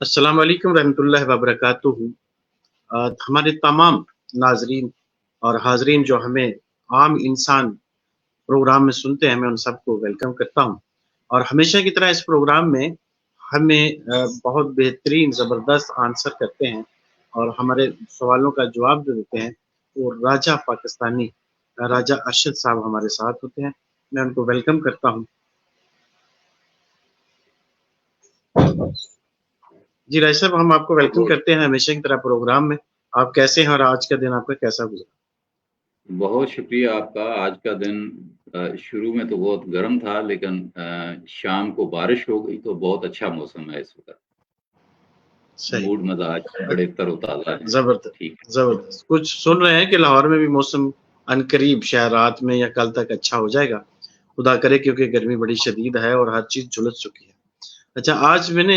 अस्सलाम वालेकुम रहमतुल्लाहि व बरकातुहू। हमारे तमाम नाजरीन और हाजरीन जो हमें आम इंसान प्रोग्राम में सुनते हैं, मैं उन सबको वेलकम करता हूँ। और हमेशा की तरह इस प्रोग्राम में हमें बहुत बेहतरीन ज़बरदस्त आंसर करते हैं और हमारे सवालों का जवाब जो देते हैं वो राजा पाकिस्तानी राजा अरशद साहब हमारे साथ होते हैं। मैं उनको वेलकम करता हूँ। जी राय साहब, हम आपको वेलकम करते हैं हमेशा की तरह प्रोग्राम में। आप कैसे हैं और आज का दिन आपका कैसा गुजरा? बहुत शुक्रिया आपका। आज का दिन शुरू में तो बहुत गर्म था, लेकिन शाम को बारिश हो गई तो बहुत अच्छा मौसम है इस वक्त। सही, मूड मजाज बड़े तरोताजा है। ठीक है। जबरदस्त। कुछ सुन रहे हैं कि लाहौर में भी मौसम अनकरीब शायद रात में या कल तक अच्छा हो जाएगा, खुदा करे, क्योंकि गर्मी बड़ी शदीद है और हर चीज झुलस चुकी है। अच्छा, आज मैंने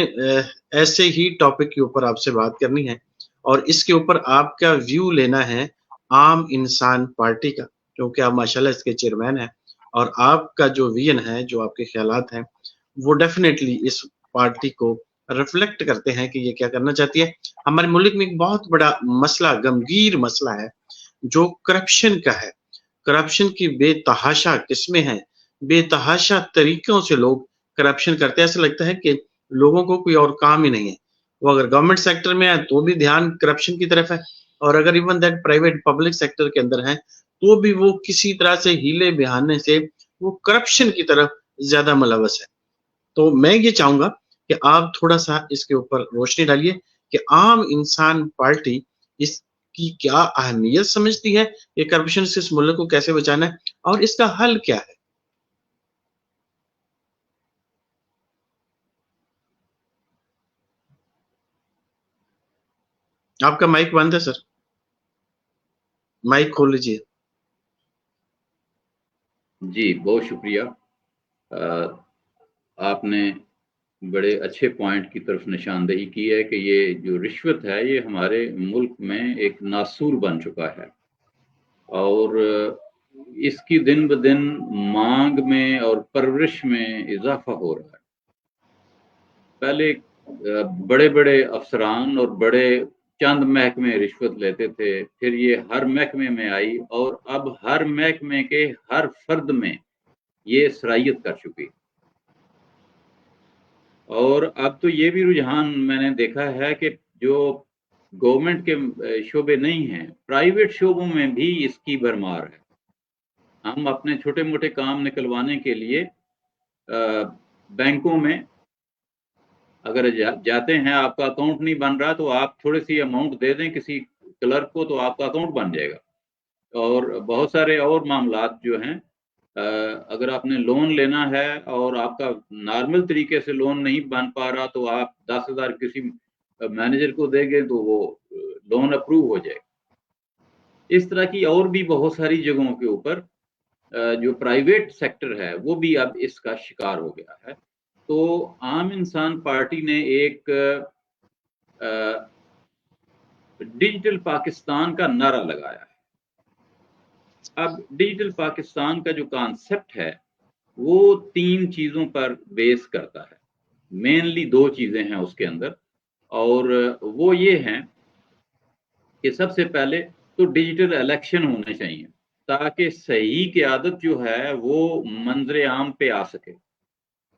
ऐसे ही टॉपिक के ऊपर आपसे बात करनी है और इसके ऊपर आपका व्यू लेना है आम इंसान पार्टी का, क्योंकि आप माशाल्लाह इसके चेयरमैन हैं और आपका जो विजन है, जो आपके ख्यालात हैं, वो डेफिनेटली इस पार्टी को रिफ्लेक्ट करते हैं कि ये क्या करना चाहती है। हमारे मुल्क में एक बहुत बड़ा मसला, गंभीर मसला है जो करप्शन का है। करप्शन की बेतहाशा किस्में हैं, बेतहाशा तरीकों से लोग करप्शन करते हैं। ऐसा लगता है कि लोगों को कोई और काम ही नहीं है। वो अगर गवर्नमेंट सेक्टर में है तो भी ध्यान करप्शन की तरफ है, और अगर even that private public sector के अंदर है तो भी वो किसी तरह से हीले बहाने से वो करप्शन की तरफ ज्यादा मुलवस है। तो मैं ये चाहूंगा कि आप थोड़ा-सा इसके ऊपर रोशनी डालिए कि आम इंसान पार्टी इसकी क्या अहमियत समझती है, ये करप्शन से इस मुल्क को कैसे बचाना है और इसका हल क्या है? आपका माइक बंद है सर, माइक खोल लीजिए। जी, बहुत शुक्रिया। आपने बड़े अच्छे पॉइंट की तरफ निशानदेही की है कि ये जो रिश्वत है ये हमारे मुल्क में एक नासूर बन चुका है और इसकी दिन ब दिन मांग में और परवरिश में इजाफा हो रहा है। पहले बड़े बड़े अफसरान और बड़े चंद महकमे रिश्वत लेते थे, फिर ये हर महकमे में आई और अब हर महकमे के हर फर्द में ये सराहियत कर चुकी। और अब तो ये भी रुझान मैंने देखा है कि जो गवर्नमेंट के शोबे नहीं हैं, प्राइवेट शोबों में भी इसकी भरमार है। हम अपने छोटे मोटे काम निकलवाने के लिए बैंकों में अगर जाते हैं, आपका अकाउंट नहीं बन रहा तो आप थोड़ी सी अमाउंट दे दें किसी क्लर्क को तो आपका अकाउंट बन जाएगा। और बहुत सारे और मामलात जो हैं, अगर आपने लोन लेना है और आपका नॉर्मल तरीके से लोन नहीं बन पा रहा तो आप 10,000 किसी मैनेजर को देंगे तो वो लोन अप्रूव हो जाएगा। इस तरह की और भी बहुत सारी जगहों के ऊपर जो प्राइवेट सेक्टर है वो भी अब इसका शिकार हो गया है। तो आम इंसान पार्टी ने एक डिजिटल पाकिस्तान का नारा लगाया है। अब डिजिटल पाकिस्तान का जो कॉन्सेप्ट है वो 3 चीजों पर बेस करता है। मेनली 2 चीजें हैं उसके अंदर, और वो ये हैं कि सबसे पहले तो डिजिटल इलेक्शन होने चाहिए ताकि सही क़यादत जो है वो मंजर आम पे आ सके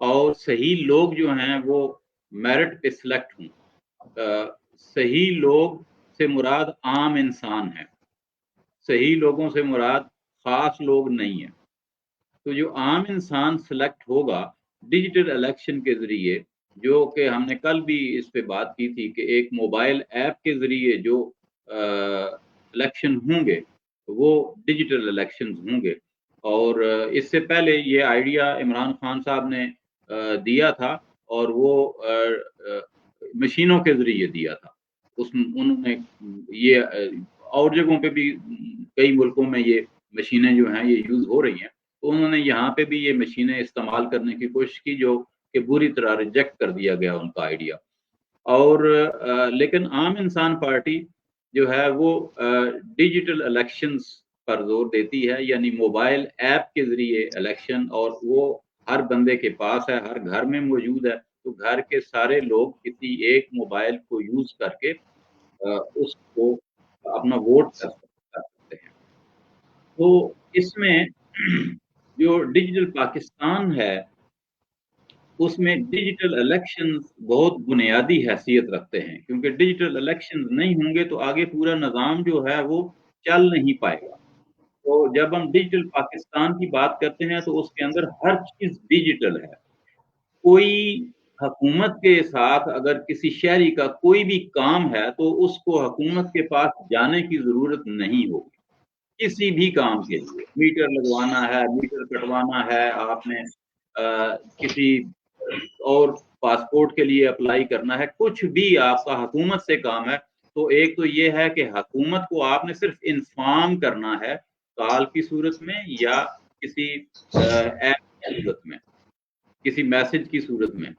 और सही लोग जो हैं वो मेरिट पे सिलेक्ट हों। सही लोग से मुराद आम इंसान है, सही लोगों से मुराद खास लोग नहीं है। तो जो आम इंसान सिलेक्ट होगा डिजिटल इलेक्शन के जरिए, जो कि हमने कल भी इस पे बात की थी कि एक मोबाइल ऐप के जरिए जो इलेक्शन होंगे वो डिजिटल इलेक्शन होंगे। और इससे पहले ये आइडिया इमरान खान साहब ने दिया था और वो मशीनों के जरिए दिया था। उन्होंने ये और जगहों पे भी कई मुल्कों में ये मशीनें जो हैं ये यूज हो रही हैं, तो उन्होंने यहाँ पे भी ये मशीनें इस्तेमाल करने की कोशिश की जो कि बुरी तरह रिजेक्ट कर दिया गया उनका आइडिया। और लेकिन आम इंसान पार्टी जो है वो डिजिटल इलेक्शंस पर जोर देती है, यानी मोबाइल ऐप के जरिए इलेक्शन, और वो हर बंदे के पास है, हर घर में मौजूद है تو گھر کے سارے لوگ کسی ایک موبائل کو یوز کر کے اس کو اپنا ووٹ کر سکتے ہیں. تو اس میں جو ڈیجیٹل پاکستان ہے اس میں ڈیجیٹل الیکشنز بہت بنیادی حیثیت رکھتے ہیں، کیونکہ ڈیجیٹل الیکشنز نہیں ہوں گے تو آگے پورا نظام جو ہے وہ چل نہیں پائے گا. تو جب ہم ڈیجیٹل پاکستان کی بات کرتے ہیں تو اس کے اندر ہر چیز ڈیجیٹل ہے. کوئی حکومت کے ساتھ اگر کسی شہری کا کوئی بھی کام ہے تو اس کو حکومت کے پاس جانے کی ضرورت نہیں ہوگی. کسی بھی کام کے لیے میٹر لگوانا ہے، میٹر کٹوانا ہے، آپ نے کسی اور پاسپورٹ کے لیے اپلائی کرنا ہے، کچھ بھی آپ کا حکومت سے کام ہے تو ایک تو یہ ہے کہ حکومت کو آپ نے صرف انفارم کرنا ہے کال کی صورت میں یا کسی ایپ کی صورت میں، کسی میسج کی صورت میں،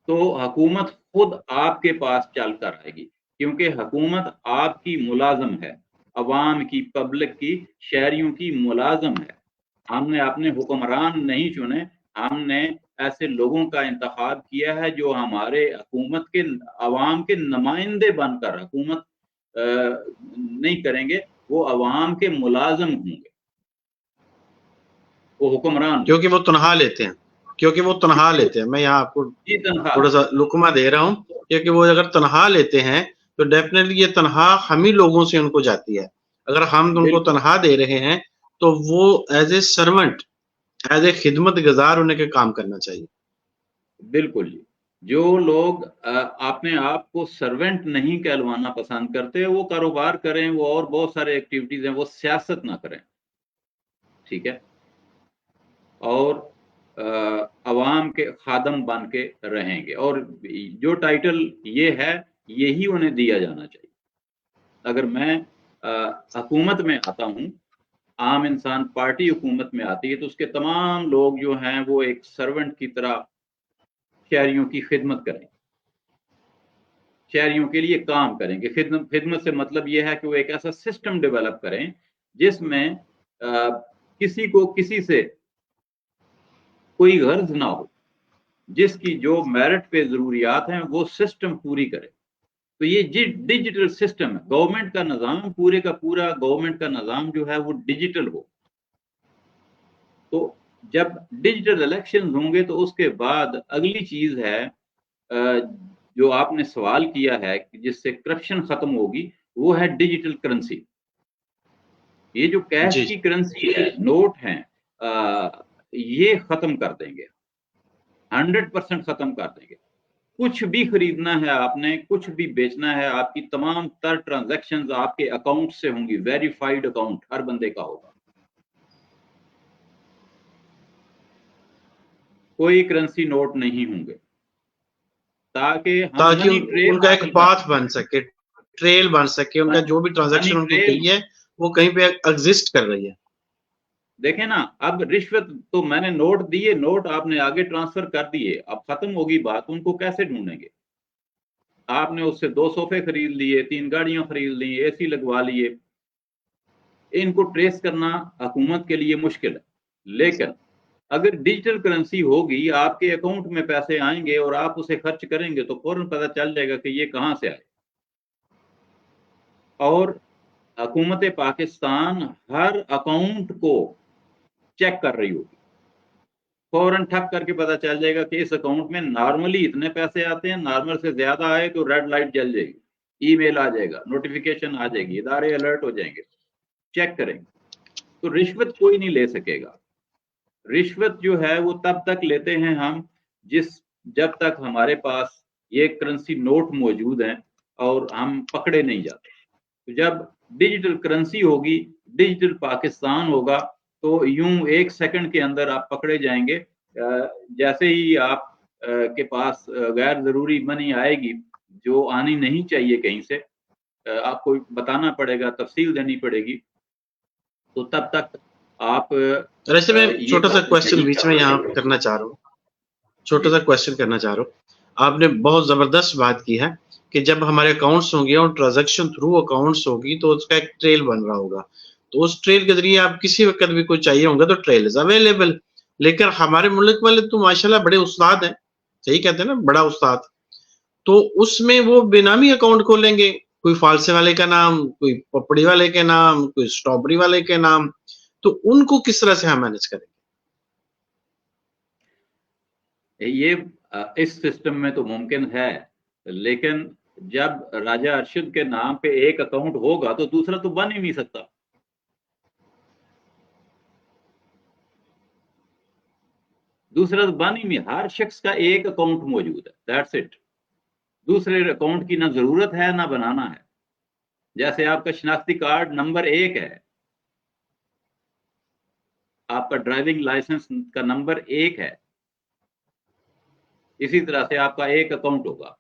تو حکومت خود آپ کے پاس چل کر آئے گی، کیونکہ حکومت آپ کی ملازم ہے، عوام کی، پبلک کی، شہریوں کی ملازم ہے. ہم نے اپنے حکمران نہیں چنے، ہم نے ایسے لوگوں کا انتخاب کیا ہے جو ہمارے حکومت کے، عوام کے نمائندے بن کر حکومت نہیں کریں گے، وہ عوام کے ملازم ہوں گے، وہ حکمران کیونکہ وہ تنہا لیتے ہیں. میں یہاں آپ کو تھوڑا سا لقمہ دے رہا ہوں، کیونکہ وہ اگر تنہا لیتے ہیں تو ڈیفینیٹلی یہ تنہا ہم ہی لوگوں سے ان کو جاتی ہے. اگر ہم ان کو تنہا دے رہے ہیں تو وہ as a servant, as a خدمت گزار انہیں کے کام کرنا چاہیے. بالکل جی. جو لوگ اپنے آپ کو سرونٹ نہیں کہلوانا پسند کرتے وہ کاروبار کریں، وہ اور بہت سارے ایکٹیویٹیز ہیں، وہ سیاست نہ کریں، ٹھیک ہے، اور عوام کے خادم بن کے رہیں گے. اور جو ٹائٹل یہ ہے یہی انہیں دیا جانا چاہیے. اگر میں حکومت میں آتا ہوں، عام انسان پارٹی حکومت میں آتی ہے تو اس کے تمام لوگ جو ہیں وہ ایک سرونٹ کی طرح شہریوں کی خدمت کریں، شہریوں کے لیے کام کریں گے. خدمت سے مطلب یہ ہے کہ وہ ایک ایسا سسٹم ڈیولپ کریں جس میں کسی کو کسی سے کوئی غرض نہ ہو، جس کی جو میرٹ پہ ضروریات ہیں وہ سسٹم پوری کرے. تو یہ ڈیجیٹل سسٹم ہے، گورنمنٹ کا نظام، پورے کا پورا گورنمنٹ کا نظام جو ہے وہ ڈیجیٹل ہو. تو جب ڈیجیٹل الیکشن ہوں گے تو اس کے بعد اگلی چیز ہے جو آپ نے سوال کیا ہے جس سے کرپشن ختم ہوگی، وہ ہے ڈیجیٹل کرنسی. یہ جو کیش کی کرنسی ہے، نوٹ ہیں، یہ ختم کر دیں گے، 100% ختم کر دیں گے. کچھ بھی خریدنا ہے آپ نے، کچھ بھی بیچنا ہے، آپ کی تمام تر ٹرانزیکشنز آپ کے اکاؤنٹ سے ہوں گی، ویریفائڈ اکاؤنٹ ہر بندے کا ہوگا. کوئی کرنسی نوٹ نہیں ہوں گے، تاکہ ان کا ایک پاتھ بن سکے، ٹریل بن سکے، ان کا جو بھی ٹرانزیکشن ان کو کی ہے وہ کہیں پہ ایگزسٹ کر رہی ہے. دیکھیں نا، اب رشوت تو میں نے نوٹ دیے، نوٹ آپ نے آگے ٹرانسفر کر دیے، اب ختم ہوگی بات، ان کو کیسے ڈھونڈیں گے؟ آپ نے اس سے 2 صوفے خرید لیے، 3 گاڑیاں خرید لی، اے سی لگوا لیے، ان کو ٹریس کرنا حکومت کے لیے مشکل ہے. لیکن اگر ڈیجیٹل کرنسی ہوگی، آپ کے اکاؤنٹ میں پیسے آئیں گے اور آپ اسے خرچ کریں گے تو فوراً پتہ چل جائے گا کہ یہ کہاں سے آئے. اور حکومت پاکستان ہر اکاؤنٹ کو چیک کر رہی ہوگی، فوراً ٹھپ کر کے پتہ چل جائے گا کہ اس اکاؤنٹ میں نارملی اتنے پیسے آتے ہیں، نارمل سے زیادہ آئے تو ریڈ لائٹ جل جائے گی، ای میل آ جائے گا، نوٹیفیکیشن آ جائے گی، ادارے الرٹ ہو جائیں گے، چیک کریں گے. تو رشوت کوئی نہیں لے سکے گا. رشوت جو ہے وہ تب تک لیتے ہیں ہم جب تک ہمارے پاس یہ کرنسی نوٹ موجود ہیں اور ہم پکڑے نہیں جاتے. تو جب ڈیجیٹل کرنسی ہوگی، ڈیجیٹل پاکستان ہوگا، تو یوں 1 سیکنڈ کے اندر آپ پکڑے جائیں گے. جیسے ہی آپ کے پاس غیر ضروری منی آئے گی جو آنی نہیں چاہیے کہیں سے، آپ کو بتانا پڑے گا، تفصیل دینی پڑے گی، تو تب تک آپ. ایسے میں چھوٹا سا کوشچن بیچ میں یہاں کرنا چاہ رہا ہوں، آپ نے بہت زبردست بات کی ہے کہ جب ہمارے اکاؤنٹس ہوں گے اور ٹرانزیکشن تھرو اکاؤنٹس ہوگی تو اس کا ایک ٹریل بن رہا ہوگا، تو اس ٹریل کے ذریعے آپ کسی وقت بھی کوئی چاہیے ہوں گے تو ٹریل از اویلیبل. لیکن ہمارے ملک والے تو ماشاءاللہ بڑے استاد ہیں، صحیح कहते हैं ना, बड़ा उस्ताद. तो उसमें वो बेनामी अकाउंट खोलेंगे, कोई फालसे वाले का नाम, कोई पपड़ी वाले के नाम, कोई स्ट्रॉबेरी वाले के नाम. तो उनको किस तरह से हम मैनेज करेंगे? ये इस सिस्टम में तो मुमकिन है, लेकिन जब राजा अरशद के नाम पे एक अकाउंट होगा तो दूसरा तो बन ही नहीं सकता. दूसरा तो बन ही नहीं, हर शख्स का एक अकाउंट मौजूद है, दैट्स इट. दूसरे अकाउंट की ना जरूरत है ना बनाना है. जैसे आपका शनाख्ती कार्ड नंबर 1 है, आपका ड्राइविंग लाइसेंस का नंबर 1 है, इसी तरह से आपका एक अकाउंट होगा.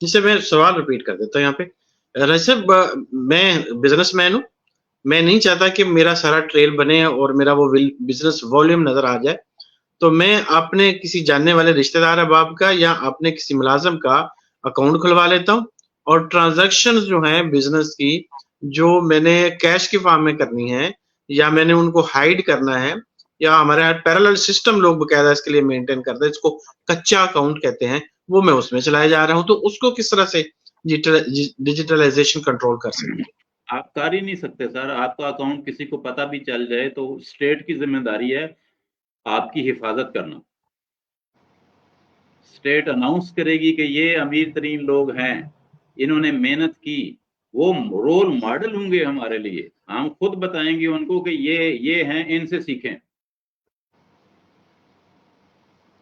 जिससे मैं सवाल रिपीट कर देता हूँ यहाँ पे. रजब, मैं बिजनेसमैन हूँ, मैं नहीं चाहता कि मेरा सारा ट्रेल बने और मेरा वो बिजनेस वॉल्यूम नजर आ जाए. तो मैं अपने किसी जानने वाले रिश्तेदार अहबाब का या अपने किसी मुलाजिम का अकाउंट खुलवा लेता हूँ, और ट्रांजैक्शन जो है बिजनेस की, जो मैंने कैश की फॉर्म में करनी है या मैंने उनको हाइड करना है, या हमारे यहाँ पैरेलल सिस्टम लोग बकायदा इसके लिए मेंटेन करते हैं, इसको कच्चा अकाउंट कहते हैं, वो मैं उसमें चलाया जा रहा हूँ. तो उसको किस तरह से डिजिटलाइजेशन कंट्रोल कर सकते हैं? आप कर ही नहीं सकते सर. आपका अकाउंट किसी को पता भी चल जाए तो स्टेट की जिम्मेदारी है आपकी हिफाजत करना. स्टेट अनाउंस करेगी कि ये अमीर तरीन लोग हैं, इन्होंने मेहनत की, वो रोल मॉडल होंगे हमारे लिए. हम खुद बताएंगे उनको कि ये हैं, इनसे सीखें.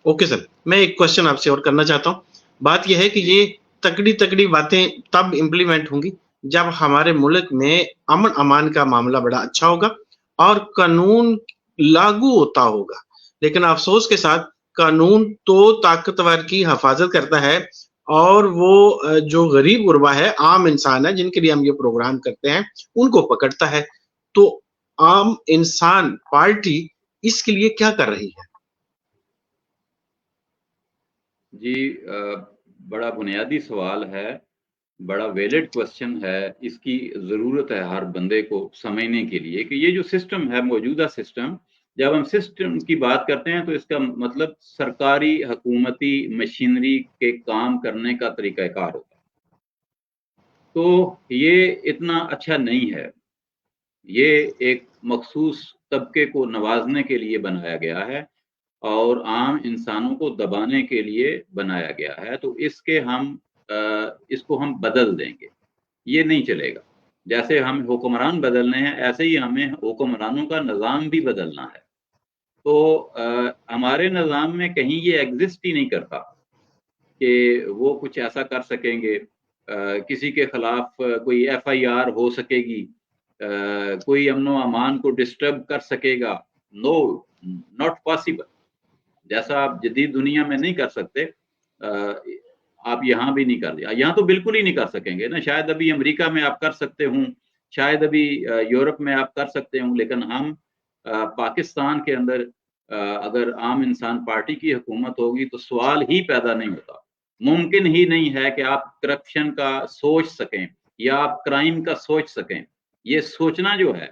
ओके सर, मैं एक क्वेश्चन आपसे और करना चाहता हूँ. बात यह है कि ये तकड़ी तकड़ी बातें तब इम्प्लीमेंट होंगी जब हमारे मुल्क में अमन अमान का मामला बड़ा अच्छा होगा और कानून लागू होता होगा. लेकिन अफसोस के साथ कानून तो ताकतवर की हिफाजत करता है, और वो जो गरीब गुरबा है, आम इंसान है, जिनके लिए हम ये प्रोग्राम करते हैं, उनको पकड़ता है. तो आम इंसान पार्टी इसके लिए क्या कर रही है? जी, बड़ा बुनियादी सवाल है, बड़ा वैलिड क्वेश्चन है. इसकी ज़रूरत है हर बंदे को समझने के लिए कि ये जो सिस्टम है, मौजूदा सिस्टम, जब हम सिस्टम की बात करते हैं तो इसका मतलब सरकारी हुकूमती मशीनरी के काम करने का तरीक़ाकार होता है. तो ये इतना अच्छा नहीं है. ये एक मखसूस तबके को नवाजने के लिए बनाया गया है और आम इंसानों को दबाने के लिए बनाया गया है. तो इसको हम बदल देंगे, ये नहीं चलेगा. जैसे हम हुक्मरान बदलने हैं, ऐसे ही हमें हुक्मरानों का निज़ाम भी बदलना है. तो हमारे निज़ाम में कहीं ये एग्जिस्ट ही नहीं करता कि वो कुछ ऐसा कर सकेंगे. किसी के खिलाफ कोई FIR हो सकेगी, कोई अमनो अमान को डिस्टर्ब कर सकेगा. No, not possible. जैसा आप जदीद दुनिया में नहीं कर सकते, आप यहाँ भी नहीं कर, यहाँ तो बिल्कुल ही नहीं कर सकेंगे ना. शायद अभी अमेरिका में आप कर सकते हों, शायद अभी यूरोप में आप कर सकते हों, लेकिन हम पाकिस्तान के अंदर अगर आम इंसान पार्टी की हुकूमत होगी तो सवाल ही पैदा नहीं होता. मुमकिन ही नहीं है कि आप करप्शन का सोच सकें या आप क्राइम का सोच सकें. ये सोचना जो है,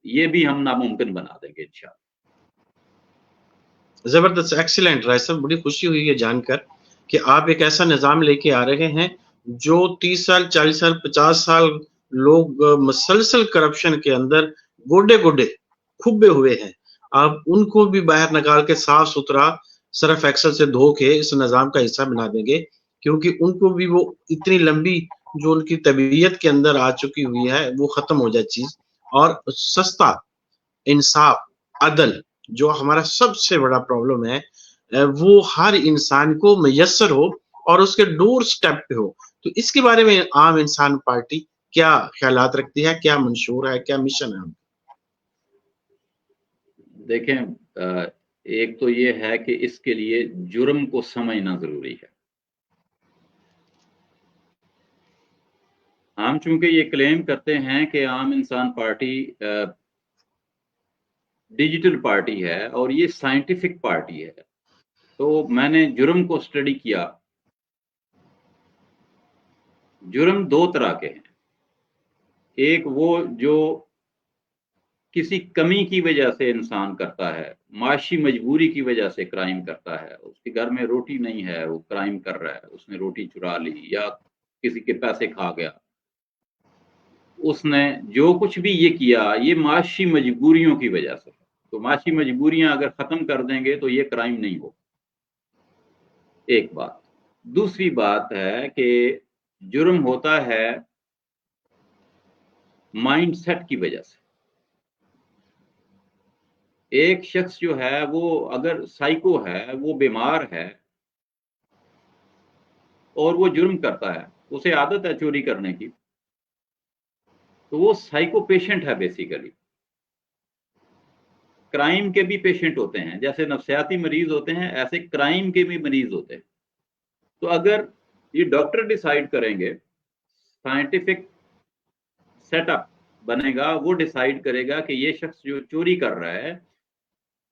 ये भी हम नामुमकिन बना देंगे इंशाअल्लाह. जबरदस्त, एक्सीलेंट राय साहब, बड़ी खुशी हुई है जानकर कि आप एक ऐसा निजाम लेके आ रहे हैं जो 30 साल, 40 साल, 50 साल लोग मसलसल करप्शन के अंदर गोडे गोडे खुबे हुए हैं. आप उनको भी बाहर निकाल के साफ सुथरा सरफ एक्सल से धो के इस निजाम का हिस्सा बना देंगे, क्योंकि उनको भी वो इतनी लंबी जो उनकी तबीयत के अंदर आ चुकी हुई है वो खत्म हो जाए चीज, और सस्ता, इंसाफ, अदल, जो हमारा सबसे बड़ा प्रॉब्लम है, वो हर इंसान को मैसर हो और उसके डोर स्टेप पे हो. तो इसके बारे में आम इंसान पार्टी क्या ख्यालात रखती है, क्या मंशूर है, क्या मिशन है? देखें, एक तो ये है कि इसके लिए जुर्म को समझना जरूरी है. हम चूंकि ये क्लेम करते हैं कि आम इंसान पार्टी डिजिटल पार्टी है और ये साइंटिफिक पार्टी है, तो मैंने जुर्म को स्टडी किया. जुर्म दो तरह के हैं. एक वो जो किसी कमी की वजह से इंसान करता है, माशी मजबूरी की वजह से क्राइम करता है, उसके घर में रोटी नहीं है, वो क्राइम कर रहा है, उसने रोटी चुरा ली या किसी के पैसे खा गया, उसने जो कुछ भी ये किया ये माशी मजबूरियों की वजह से। तो माशी मजबूरियां अगर खत्म कर देंगे तो ये क्राइम नहीं हो। एक बात। दूसरी बात है कि जुर्म होता है माइंड सेट की वजह से। एक शख्स जो है वो अगर साइको है, वो बीमार है और वो जुर्म करता है, उसे आदत है चोरी करने की, तो वो साइको पेशेंट है बेसिकली। क्राइम के भी पेशेंट होते हैं, जैसे नफ्सियाती मरीज होते हैं ऐसे क्राइम के भी मरीज होते हैं। तो अगर ये डॉक्टर डिसाइड करेंगे, साइंटिफिक सेटअप बनेगा, वो डिसाइड करेगा कि ये शख्स जो चोरी कर रहा है,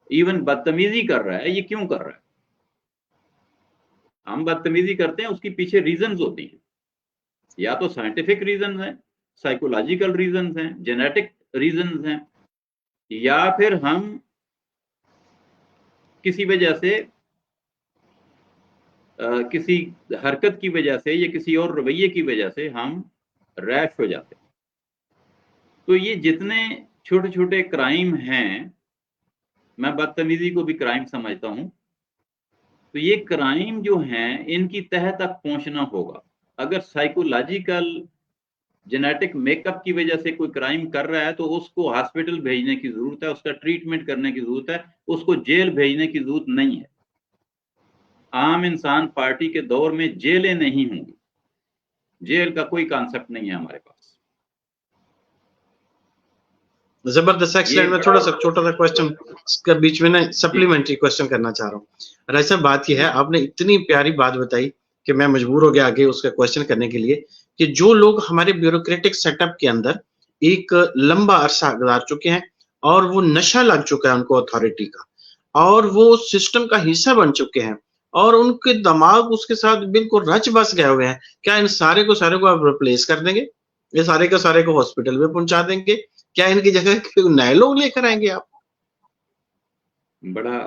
इवन बदतमीजी कर रहा है, ये क्यों कर रहा है। हम बदतमीजी करते हैं, उसकी पीछे रीजंस होती हैं, या तो साइंटिफिक रीजन है, साइकोलॉजिकल रीजन हैं, जेनेटिक रीजन हैं, या फिर हम किसी वजह से किसी हरकत की वजह से या किसी और रवैये की वजह से हम रैश हो जाते हैं। तो ये जितने छोटे छोटे क्राइम हैं, मैं बदतमीजी को भी क्राइम समझता हूं, तो ये क्राइम जो हैं इनकी तह तक पहुंचना होगा। अगर साइकोलॉजिकल जेनेटिक मेकअप की वजह से कोई क्राइम कर रहा है तो उसको हॉस्पिटल भेजने की जरूरत है, उसका ट्रीटमेंट करने की जरूरत है, उसको जेल भेजने की जरूरत नहीं है। आम इंसान पार्टी के दौर में जेलें नहीं होंगी, जेल का कोई कॉन्सेप्ट नहीं है हमारे पास। जबरदस्त, एक्सीलेंट। मैं थोड़ा सा छोटा सा क्वेश्चन इसका बीच में ना सप्लीमेंट्री क्वेश्चन करना चाह रहा हूँ। राय साहब, बात यह है, आपने इतनी प्यारी बात बताई कि मैं मजबूर हो गया आगे उसका क्वेश्चन करने के लिए, कि जो लोग हमारे ब्यूरोक्रेटिक सेटअप के अंदर एक लंबा अरसा गुजार चुके हैं और वो नशा लग चुका है उनको अथॉरिटी का, और वो सिस्टम का हिस्सा बन चुके हैं और उनके दिमाग उसके साथ बिल्कुल रच बस गए हुए हैं, क्या इन सारे को आप रिप्लेस कर देंगे? ये सारे को हॉस्पिटल में पहुंचा देंगे? क्या इनकी जगह नए लोग लेकर आएंगे आप? बड़ा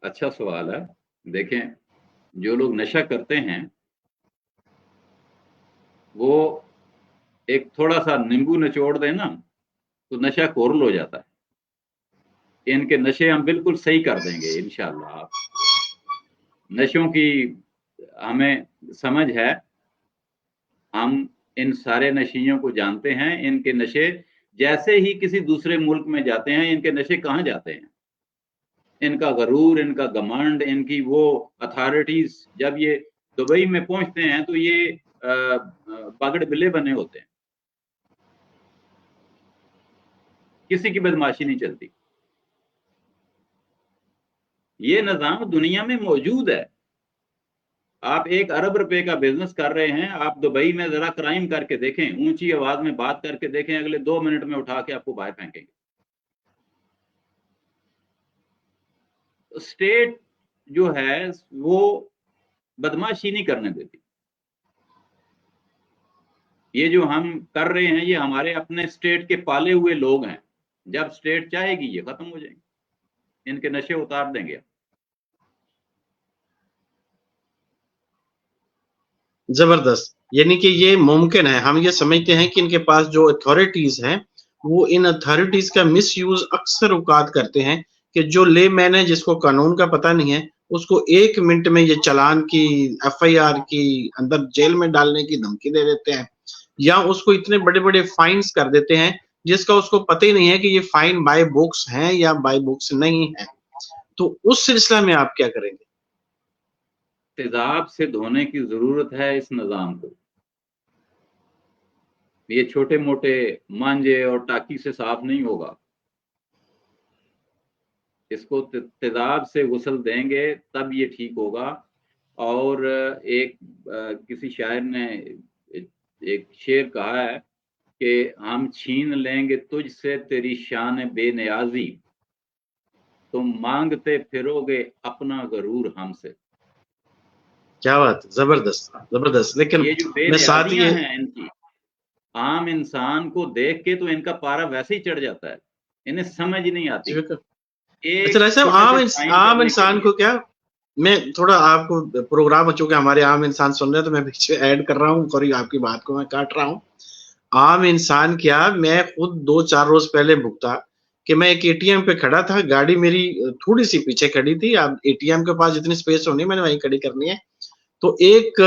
अच्छा सवाल है। देखें, जो लोग नशा करते हैं वो एक थोड़ा सा नींबू निचोड़ दें ना तो नशा कोरल हो जाता है। इनके नशे हम बिल्कुल सही कर देंगे इंशाअल्लाह। नशों की हमें समझ है, हम इन सारे नशियों को जानते हैं। इनके नशे जैसे ही किसी दूसरे मुल्क में जाते हैं, इनके नशे कहाँ जाते हैं? इनका गरूर, इनका घमंड, इनकी वो अथॉरिटीज जब ये दुबई में पहुंचते हैं तो ये पगड़ बिल्ले बने होते हैं, किसी की बदमाशी नहीं चलती। ये निजाम दुनिया में मौजूद है। आप 1 अरब रुपए का बिजनेस कर रहे हैं, आप दुबई में जरा क्राइम करके देखें, ऊंची आवाज में बात करके देखें, अगले 2 मिनट में उठा के आपको बाहर फेंकेंगे। स्टेट जो है वो बदमाशी नहीं करने देती। ये जो हम कर रहे हैं ये हमारे अपने स्टेट के पाले हुए लोग हैं। जब स्टेट चाहेगी ये खत्म हो जाएंगे, इनके नशे उतार देंगे। जबरदस्त, यानी कि ये मुमकिन है। हम ये समझते हैं कि इनके पास जो अथॉरिटीज हैं वो इन अथॉरिटीज का मिस यूज अक्सर औकात करते हैं, कि जो ले मैन है जिसको कानून का पता नहीं है उसको 1 मिनट में ये चालान की, FIR की, अंदर जेल में डालने की धमकी दे देते हैं, या उसको इतने बड़े बड़े फाइन्स कर देते हैं जिसका उसको पता ही नहीं है कि ये फाइन बाय बुक्स हैं या बाय बुक्स नहीं है। तो उस सिलसिला में आप क्या करेंगे? तेजाब से धोने की जरूरत है इस निजाम को। ये छोटे मोटे मांझे और टाकी से साफ नहीं होगा। इसको तेजाब से गुस्ल देंगे तब ये ठीक होगा। और एक किसी शायर ने एक शेर कहा है कि हम छीन लेंगे तुझसे तेरी शान बेनियाजी, तुम मांगते फिरोगे अपना गरूर हमसे। क्या बात, जबरदस्त जबरदस्त। लेकिन ये जो मैं साथ बेनियाजियां ये हैं इनकी, आम इंसान को देख के तो इनका पारा वैसे ही चढ़ जाता है। इन्हें समझ नहीं आती। जी बिल्कुल। एक अच्छा राज साहब, छोटे से साइन आम करने के इंसान लिए को क्या, मैं थोड़ा आपको, प्रोग्राम हो चुका हमारे आम इंसान सुन रहे हैं तो मैं बीच में ऐड कर रहा हूँ, सॉरी आपकी बात को मैं काट रहा हूँ। आम इंसान क्या, मैं खुद 2-4 रोज पहले भुगता कि मैं एक एटीएम पे खड़ा था, गाड़ी मेरी थोड़ी सी पीछे खड़ी थी, अब एटीएम के पास जितनी स्पेस होनी मैंने वहीं खड़ी करनी है, तो एक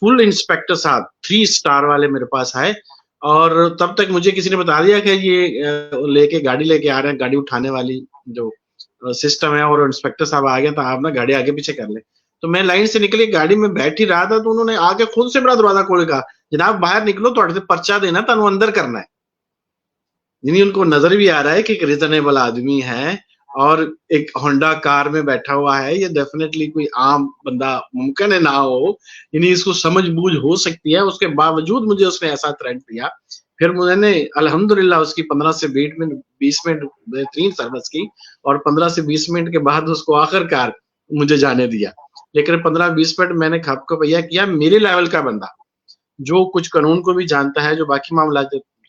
फुल इंस्पेक्टर साहब 3 स्टार वाले मेरे पास आए, और तब तक मुझे किसी ने बता दिया कि ये लेके गाड़ी लेके आ रहे हैं, गाड़ी उठाने वाली जो सिस्टम है, और इंस्पेक्टर साहब आ गया, तो आप ना गाड़ी आगे पीछे कर ले। तो मैं लाइन से निकली, गाड़ी में बैठ ही रहा था, तो उन्होंने आके खुद से बड़ा दरवाजा खोल कहा, जनाब बाहर निकलो, थोड़े से पर्चा देना, तनु अंदर करना है। यानी उनको नजर भी आ रहा है कि एक रिजनेबल आदमी है और एक होंडा कार में बैठा हुआ है, ये डेफिनेटली कोई आम बंदा मुमकिन है ना हो, यानी इसको समझ बूझ हो सकती है, उसके बावजूद मुझे उसने ऐसा थ्रेट दिया। फिर मैंने अल्हम्दुलिल्लाह उसकी 15 से 20 मिनट बेहतरीन सर्विस की, और 15 से 20 मिनट के बाद उसको आखिरकार मुझे जाने दिया। लेकिन 15-20 मिनट मैंने खप को भैया किया, मेरे लेवल का बंदा जो कुछ कानून को भी जानता है, जो बाकी मामला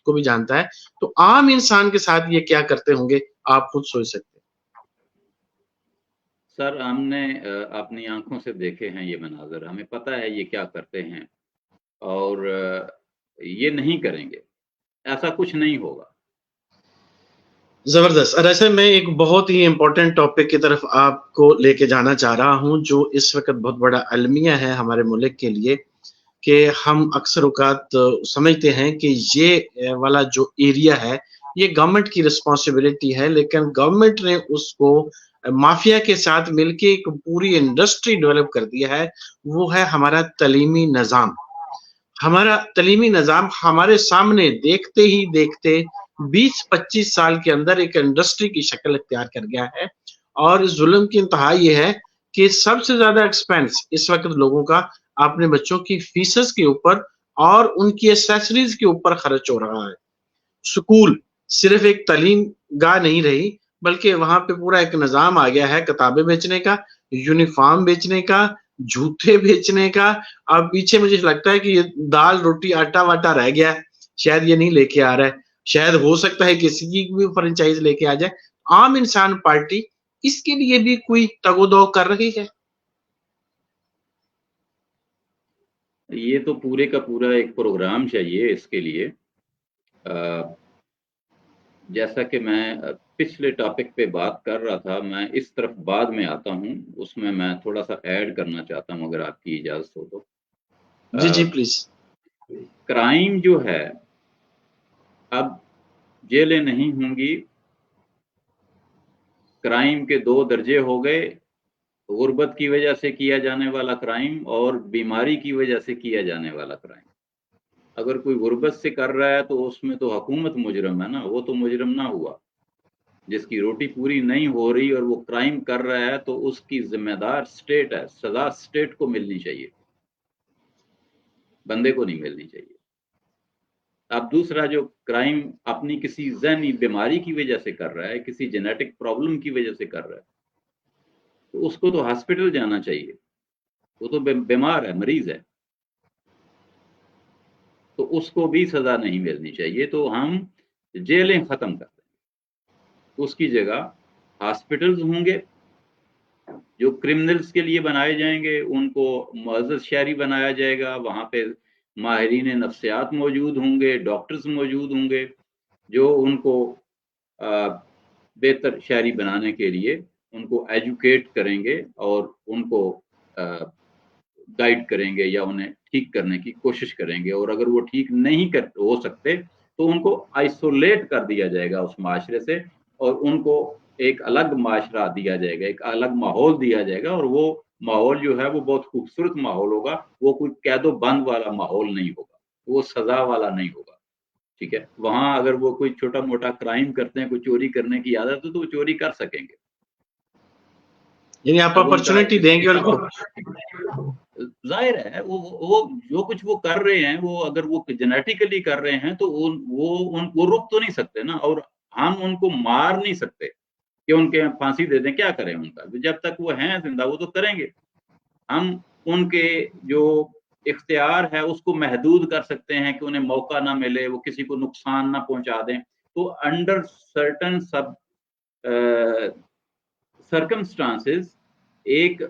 को भी जानता है, तो आम इंसान के साथ ये क्या करते होंगे, आप खुद सोच सकते हैं। सर हमने अपनी आंखों से देखे हैं ये मनाजर, हमें पता है ये क्या करते हैं, और ये नहीं करेंगे, ऐसा कुछ नहीं होगा। जबरदस्त। और ऐसे में एक बहुत ही इंपॉर्टेंट टॉपिक की तरफ आपको लेके जाना चाह रहा हूं, जो इस वक्त बहुत बड़ा अलमिया है हमारे मुल्क के लिए, कि हम अक्सर औकात समझते हैं कि ये वाला जो एरिया है ये गवर्नमेंट की रिस्पॉन्सिबिलिटी है, लेकिन गवर्नमेंट ने उसको माफिया के साथ मिलके एक पूरी इंडस्ट्री डेवलप कर दिया है। वो है हमारा तलीमी निज़ाम। हमारा तलीमी निज़ाम हमारे सामने देखते ही देखते 20-25 साल के अंदर एक इंडस्ट्री की शक्ल इख्तियार कर गया है, और इस जुल्म की इंतहा ये है कि सबसे ज्यादा एक्सपेंस इस वक्त लोगों का अपने बच्चों की फीसेस के ऊपर और उनकी एसेसरीज के ऊपर खर्च हो रहा है। स्कूल सिर्फ एक तालीम गाह नहीं रही, बल्कि वहां पे पूरा एक निजाम आ गया है किताबें बेचने का, यूनिफॉर्म बेचने का, जूते बेचने का। अब पीछे मुझे लगता है कि ये दाल रोटी आटा वाटा रह गया है, शायद ये नहीं लेके आ रहा है, शायद हो सकता है किसी की भी फ्रेंचाइज लेके आ जाए। आम इंसान पार्टी इसके लिए भी कोई तगोदो कर रही है? ये तो पूरे का पूरा एक प्रोग्राम चाहिए इसके लिए। जैसा कि मैं पिछले टॉपिक पे बात कर रहा था, मैं इस तरफ बाद में आता हूँ, उसमें मैं थोड़ा सा ऐड करना चाहता हूँ अगर आपकी इजाज़त हो तो। जी जी प्लीज। क्राइम जो है, अब जेलें नहीं होंगी, क्राइम के 2 दर्जे हो गए, गुर्बत की वजह से किया जाने वाला क्राइम और बीमारी की वजह से किया जाने वाला क्राइम। अगर कोई गुर्बत से कर रहा है तो उसमें तो हुकूमत मुजरम है ना, वो तो मुजरम ना हुआ। जिसकी रोटी पूरी नहीं हो रही और वो क्राइम कर रहा है तो उसकी जिम्मेदार स्टेट है, सजा स्टेट को मिलनी चाहिए, बंदे को नहीं मिलनी चाहिए। अब दूसरा जो क्राइम अपनी किसी ज़हनी बीमारी की वजह से कर रहा है, किसी जेनेटिक प्रॉब्लम की वजह से कर रहा है, तो उसको तो हॉस्पिटल जाना चाहिए, वो तो बीमार है, मरीज है, तो उसको भी सजा नहीं मिलनी चाहिए। तो हम जेलें खत्म कर दें, उसकी जगह हॉस्पिटल्स होंगे जो क्रिमिनल्स के लिए बनाए जाएंगे, उनको मुअज़्ज़ज़ शहरी बनाया जाएगा, वहाँ पे माहिरीन नफ्सियात मौजूद होंगे, डॉक्टर्स मौजूद होंगे जो उनको बेहतर शहरी बनाने के लिए उनको एजुकेट करेंगे और उनको गाइड करेंगे या उन्हें ठीक करने की कोशिश करेंगे। और अगर वो ठीक नहीं कर हो सकते तो उनको आइसोलेट कर दिया जाएगा उस माशरे से, और उनको एक अलग माशरा दिया जाएगा, एक अलग माहौल दिया जाएगा, और वो माहौल जो है वो बहुत खूबसूरत माहौल होगा, वो कोई कैदो बंद वाला माहौल नहीं होगा, वो सजा वाला नहीं होगा। ठीक है, वहां अगर वो कोई छोटा मोटा क्राइम करते हैं, कोई चोरी करने की आदत है तो वो चोरी कर सकेंगे, यानी आप अब उनका अपॉर्चुनिटी देंगे उनको। जाहिर है वो जो कुछ वो कर रहे हैं, वो अगर वो जेनेटिकली कर रहे हैं तो वो रुक तो नहीं सकते ना, और हम उनको मार नहीं सकते कि उनके फांसी दे दें, क्या करें उनका, जब तक वो हैं जिंदा वो तो करेंगे। हम उनके जो इख्तियार है उसको महदूद कर सकते हैं कि उन्हें मौका ना मिले, वो किसी को नुकसान ना पहुंचा दें, تو انڈر سرٹن سرکمسٹانسز ایک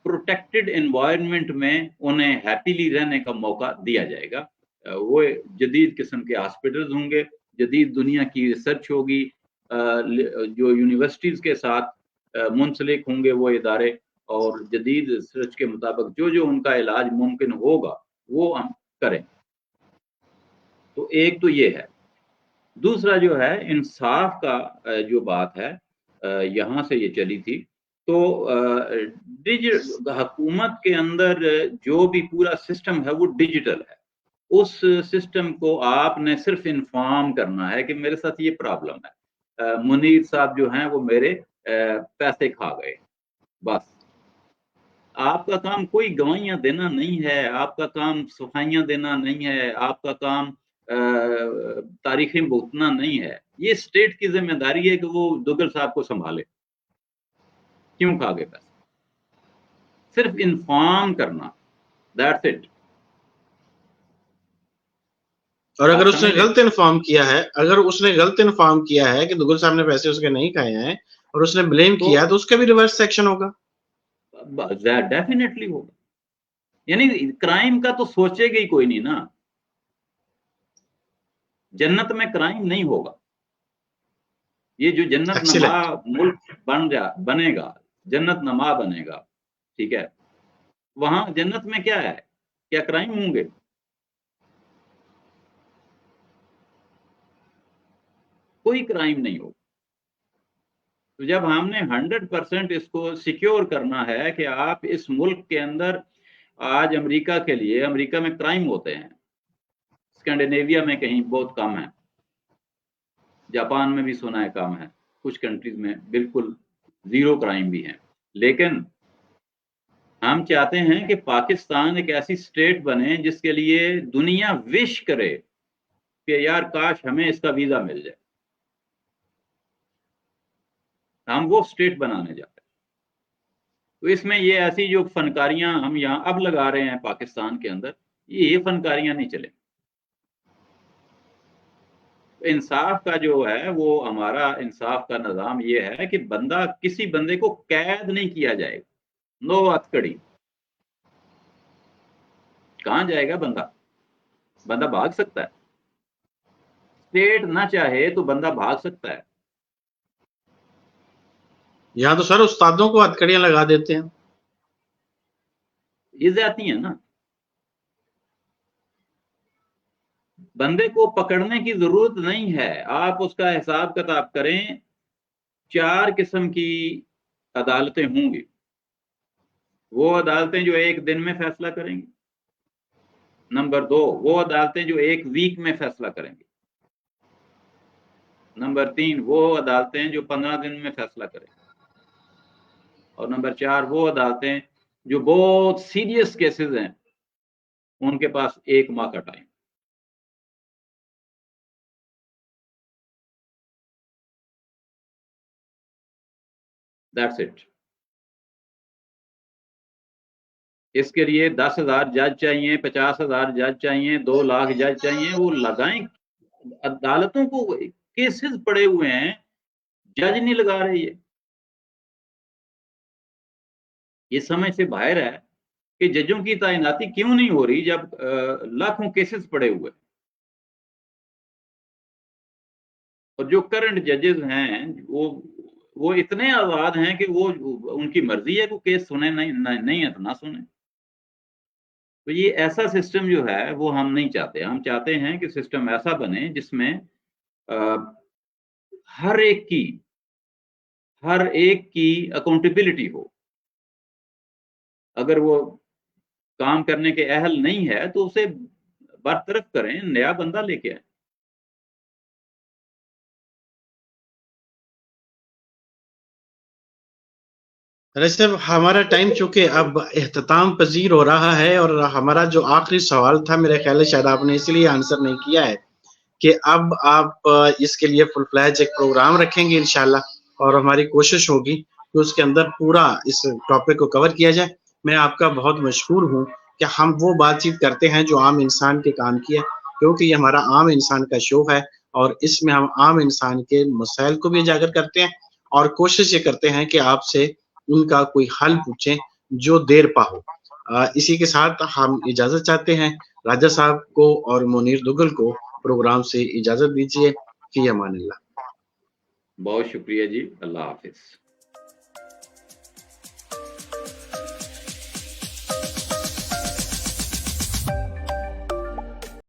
پروٹیکٹڈ انوائرمنٹ میں انہیں ہیپیلی رہنے کا موقع دیا جائے گا. وہ جدید قسم کے ہاسپٹلز ہوں گے, جدید دنیا کی ریسرچ ہوگی, جو یونیورسٹیز کے ساتھ منسلک ہوں گے وہ ادارے, اور جدید ریسرچ کے مطابق جو ان کا علاج ممکن ہوگا وہ ہم کریں. تو ایک تو یہ ہے. دوسرا جو ہے انصاف کا جو بات ہے, یہاں سے یہ چلی تھی. تو حکومت کے اندر جو بھی پورا سسٹم ہے وہ ڈیجیٹل ہے. اس سسٹم کو آپ نے صرف انفارم کرنا ہے کہ میرے ساتھ یہ پرابلم ہے, منیر صاحب جو ہیں وہ میرے پیسے کھا گئے, بس. آپ کا کام کوئی گواہیاں دینا نہیں ہے, آپ کا کام صفائیاں دینا نہیں ہے, آپ کا کام تاریخیں بھگتنا نہیں ہے. یہ اسٹیٹ کی ذمہ داری ہے کہ وہ دوگل صاحب کو سنبھالے. کیوں کھا گئے پیسے؟ صرف انفارم کرنا, دیٹس اٹ. اور اگر اس نے غلط انفارم کیا ہے, کہ دوگل صاحب نے پیسے اس کے نہیں کھائے ہیں اور اس نے بلیم کیا, تو اس کا بھی ریورس سیکشن ہوگا. ڈیفینیٹلی ہوگا. یعنی کرائم کا تو سوچے گا ہی کوئی نہیں نا. جنت میں کرائم نہیں ہوگا. یہ جو جنت نما ملک بنے گا, جنت نما بنے گا, ٹھیک ہے, وہاں جنت میں کیا ہے, کیا کرائم ہوں گے؟ کوئی کرائم نہیں ہوگا. تو جب ہم نے 100% اس کو سیکیور کرنا ہے کہ آپ اس ملک کے اندر, آج امریکہ کے لیے, امریکہ میں کرائم ہوتے ہیں, اسکینڈینیویا میں کہیں بہت کم ہے, جاپان میں بھی سنا ہے کم ہے, کچھ کنٹریز میں بالکل زیرو کرائم بھی ہیں. لیکن ہم چاہتے ہیں کہ پاکستان ایک ایسی اسٹیٹ بنے جس کے لیے دنیا وش کرے کہ یار کاش ہمیں اس کا ویزا مل جائے. ہم وہ اسٹیٹ بنانے جاتے ہیں. تو اس میں یہ ایسی جو فنکاریاں ہم یہاں اب لگا رہے ہیں پاکستان کے اندر, یہ فنکاریاں نہیں چلیں. انصاف کا جو ہے وہ ہمارا انصاف کا نظام یہ ہے کہ بندہ, کسی بندے کو قید نہیں کیا جائے گا. نو ہتھکڑی. کہاں جائے گا بندہ؟ بندہ بھاگ سکتا ہے. اسٹیٹ نہ چاہے تو بندہ بھاگ سکتا ہے. یہاں تو سر استادوں کو ہتھکڑیاں لگا دیتے ہیں. یہ زیادتی ہیں نا. بندے کو پکڑنے کی ضرورت نہیں ہے. آپ اس کا حساب کتاب کریں. 4 قسم کی عدالتیں ہوں گی. وہ عدالتیں جو ایک دن میں فیصلہ کریں گی. نمبر 2, وہ عدالتیں جو ایک ویک میں فیصلہ کریں گی. نمبر 3, وہ عدالتیں جو 15 دن میں فیصلہ کریں گی. اور نمبر 4, وہ عدالتیں جو بہت سیریس کیسز ہیں, ان کے پاس 1 ماہ کا ٹائم. That's it. اس کے لیے 10,000 جج چاہیے, 50,000 جج چاہیے, 2 لاکھ جج چاہیے. وہ لگائیں. عدالتوں کو کیسز پڑے ہوئے ہیں, جج نہیں لگا رہے. یہ سمجھ سے باہر ہے کہ ججوں کی تعیناتی کیوں نہیں ہو رہی جب لاکھوں کیسز پڑے ہوئے. اور جو کرنٹ ججز ہیں وہ اتنے آزاد ہیں کہ وہ ان کی مرضی ہے کہ کیس سنیں نہیں ہے تو نہ سنیں. تو یہ ایسا سسٹم جو ہے وہ ہم نہیں چاہتے. ہم چاہتے ہیں کہ سسٹم ایسا بنے جس میں ہر ایک کی اکاؤنٹیبلٹی ہو. اگر وہ کام کرنے کے اہل نہیں ہے تو اسے برطرف کریں, نیا بندہ لے کے آئیں. صاحب ہمارا ٹائم چونکہ اب اختتام پذیر ہو رہا ہے, اور ہمارا جو آخری سوال تھا میرے خیال ہے شاید آپ نے اسی لیے آنسر نہیں کیا ہے کہ اب آپ اس کے لیے فل فلیج ایک پروگرام رکھیں گے انشاءاللہ, اور ہماری کوشش ہوگی کہ اس کے اندر پورا اس ٹاپک کو کور کیا جائے. میں آپ کا بہت مشکور ہوں کہ ہم وہ بات چیت کرتے ہیں جو عام انسان کے کام کی ہے, کیونکہ یہ ہمارا عام انسان کا شو ہے. اور اس میں ہم عام انسان کے مسائل کو بھی اجاگر کرتے ہیں اور کوشش یہ کرتے ہیں کہ آپ سے ان کا کوئی حل پوچھیں جو دیر پا ہو۔ اسی کے ساتھ ہم اجازت چاہتے ہیں، راجہ صاحب کو اور منیر دگل کو پروگرام سے اجازت دیجیے۔ فی امان اللہ۔ بہت شکریہ جی، اللہ حافظ۔